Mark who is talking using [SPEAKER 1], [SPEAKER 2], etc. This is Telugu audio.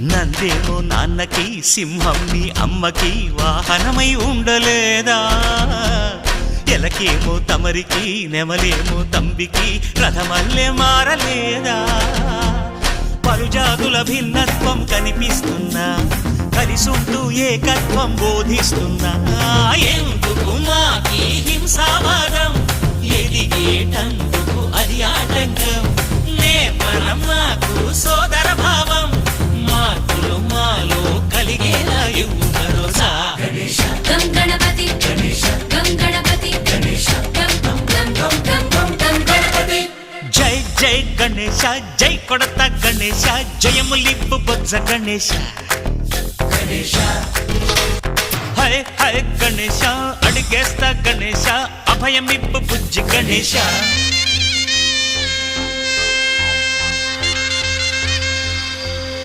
[SPEAKER 1] నందేమో నాన్నకి సింహం నీ అమ్మకి వాహనమై ఉండలేదా? ఎలకేమో తమరికి నెమలేమో తంబికి రథమల్లే మారలేదా? పలుజాతుల భిన్నత్వం కనిపిస్తున్నా, కలిసుంటూ ఏకత్వం బోధిస్తున్నా. ఎందుకు మాకి హింసావాదం, ఎదిగేటందుకు అది ఆటంకం. నేపరం మాకు సోదర భావం, మార్పులు మాలో కలిగేలా ఇవ్వు భరోసా.
[SPEAKER 2] గం గణపతి గం గణపతి గం గం గం గం గం గణపతి.
[SPEAKER 1] జై జై గణేశ, జై కొడత గణేశ, జయములిప్పు బొజ్జ గణేశ. హై హై గణేశ, అడిగేస్తా గణేశ, అభయమిప్పు బుజ్జి గణేశ.